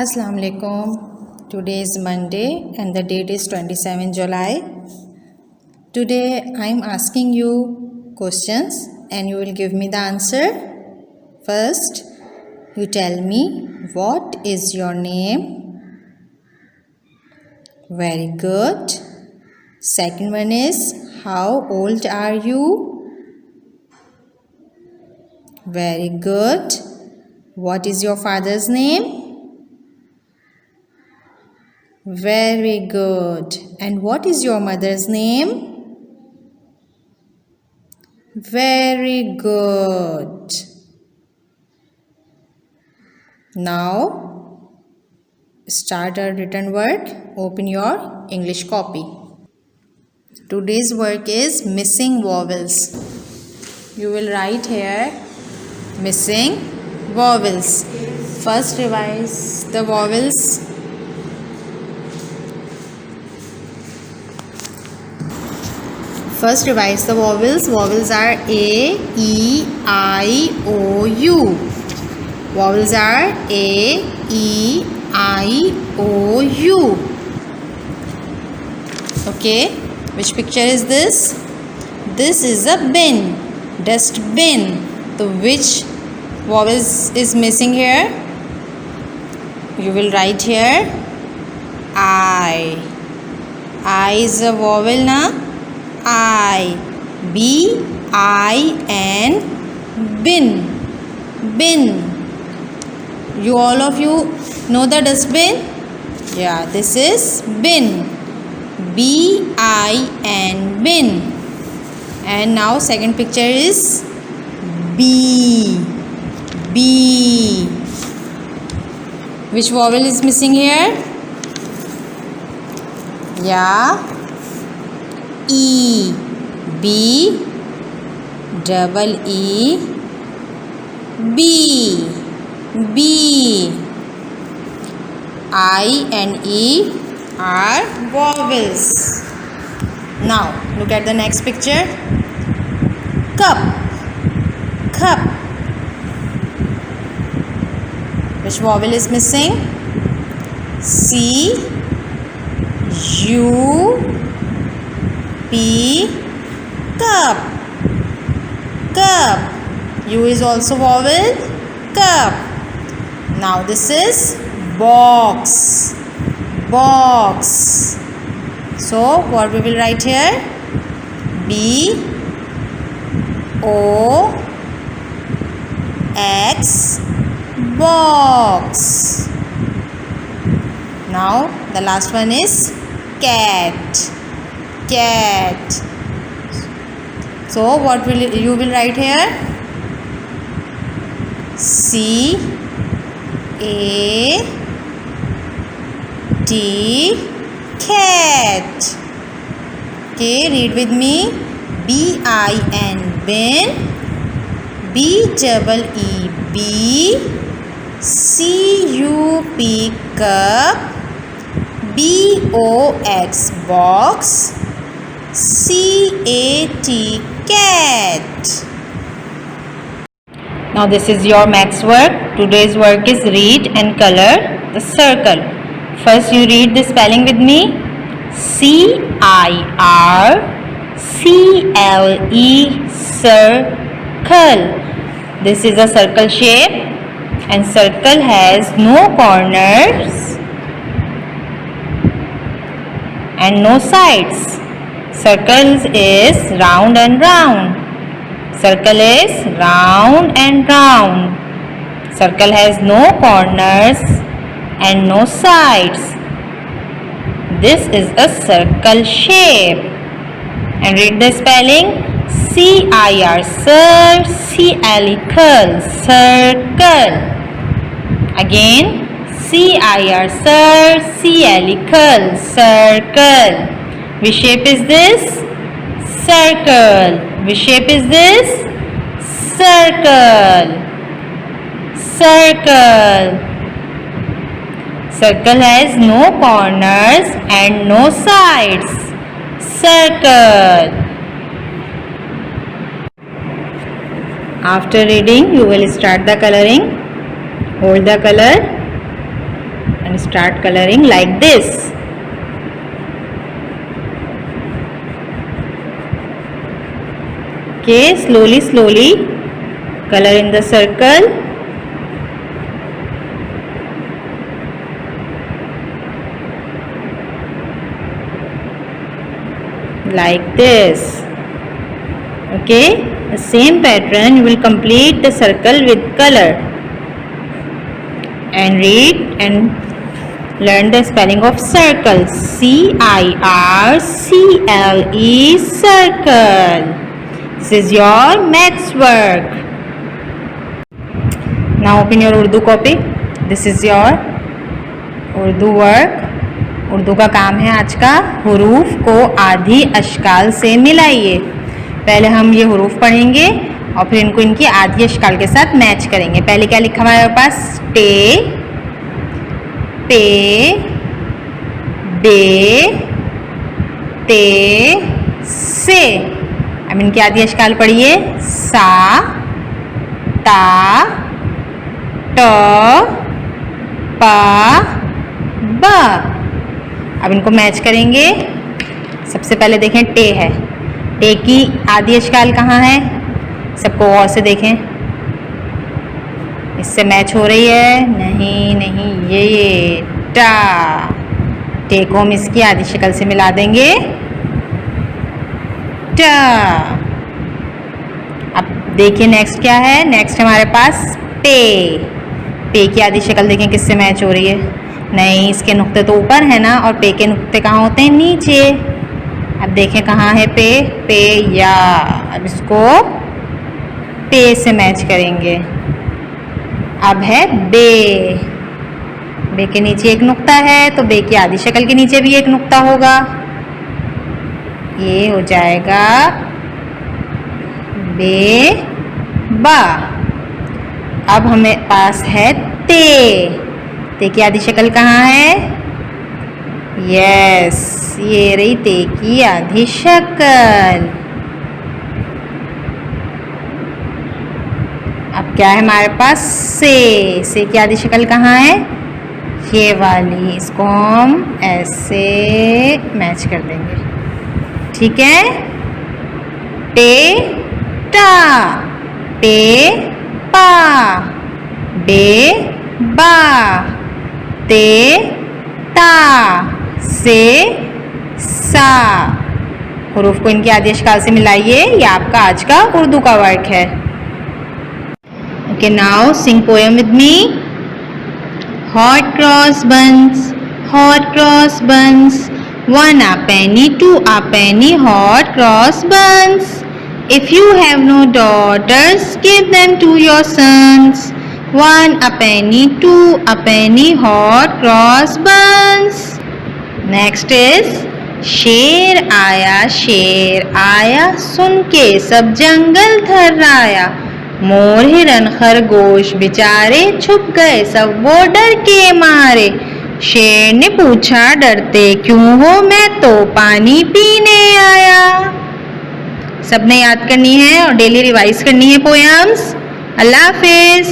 Assalamu alaikum. Today is Monday and the date is 27 July. Today I am asking you questions and you will give me the answer. First, you tell me what is your name? Very good. Second one is how old are you? Very good. What is your father's name? Very good. And what is your mother's name? Very good. Now, start our written work. Open your English copy. Today's work is missing vowels. You will write here missing vowels. First, revise the vowels. First, revise the vowels. Vowels are A, E, I, O, U. Vowels are A, E, I, O, U. Okay, which picture is this? This is a bin, dustbin. So, which vowels is missing here? You will write here I. I is a vowel na? I, B, I, N, bin, bin. You all of you know the dustbin? Yeah, this is bin, B, I, N, bin. And now second picture is B, B. Which vowel is missing here? Yeah. E, B, double E, B, B. I and E are vowels. Now, look at the next picture. Cup, cup. Which vowel is missing? C, U, P, cup, cup. U is also vowel, cup. Now this is box, box. So what we will write here? B, O, X, box. Now the last one is cat, cat. So what will you will write here? C, A, T, cat. Okay, read with me. B, I, N, bin. B, double E, B. C, U, P, cup. B, O, X, box. C-A-T, cat. Now this is your maths work. Today's work is read and color the circle. First you read the spelling with me. C-I-R-C-L-E, circle. This is a circle shape and circle has no corners and no sides. Circle is round and round. Circle is round and round. Circle has no corners and no sides. This is a circle shape. And read the spelling. C-I-R, C-L-E, circle. Again, C-I-R, C-L-E, circle. Which shape is this? Circle. Which shape is this? Circle. Circle. Circle has no corners and no sides. Circle. After reading, you will start the coloring. Hold the color. and start coloring like this. Okay, slowly color in the circle. Like this. Okay, the same pattern you will complete the circle with color and read and learn the spelling of circle. C-I-R-C-L-E, circle. This is your maths work. Now open your Urdu copy. This is your Urdu work. Urdu का काम है आज का, हुरूफ को आधी अशकाल से मिलाइए। पहले हम ये हुरूफ पढ़ेंगे और फिर इनको इनकी आधी अशकाल के साथ मैच करेंगे। पहले क्या लिखा हुआ है हमारे पास? टे, पे, बे, ते, से। अब इनकी आधी अशकाल पढ़िए। सा, ता, ट, पा, बा। अब इनको मैच करेंगे। सबसे पहले देखें टे है, टे की आधी अशकाल कहाँ है? सबको गौर से देखें, इससे मैच हो रही है? नहीं, ये टा। टे को हम इसकी आधी शक्ल से मिला देंगे, टा। अब देखिए नेक्स्ट क्या है? नेक्स्ट हमारे पास पे। पे की आधी शक्ल देखें किससे मैच हो रही है? नहीं, इसके नुक्ते तो ऊपर है ना, और पे के नुक्ते कहाँ होते हैं? नीचे। अब देखें कहाँ है पे? पे या। अब इसको पे से मैच करेंगे। अब है बे। बे के नीचे एक नुक्ता है, तो बे की आधी शक्ल के नीचे भी एक नुक्ता होगा। ये हो जाएगा बे बा। अब हमें पास है ते। ते की आधी शक्ल कहाँ है? यस, ये रही ते की आधी शक्ल। अब क्या है हमारे पास? से। से की आधी शक्ल कहाँ है? ये वाली। इसको हम ऐसे मैच कर देंगे, ठीक है? टे टा, पे पा, बे बा, ते ता, से सा। हुरूफ को इनकी आधी अशकाल से मिलाइए। ये आपका आज का उर्दू का वर्क है। Okay, now sing poem with me. Hot cross buns, hot cross buns, 1 a penny, 2 a penny, hot cross buns. If you have no daughters, give them to your sons. 1 a penny, 2 a penny, hot cross buns. Next is शेर आया सुन के सब जंगल थर्राया। मोर हिरन खरगोश बेचारे छुप गए सब वो डर के मारे। शेर ने पूछा डरते क्यों हो, मैं तो पानी पीने आया। सबने याद करनी है और डेली रिवाइज करनी है पोएम्स। अल्लाह हाफिज।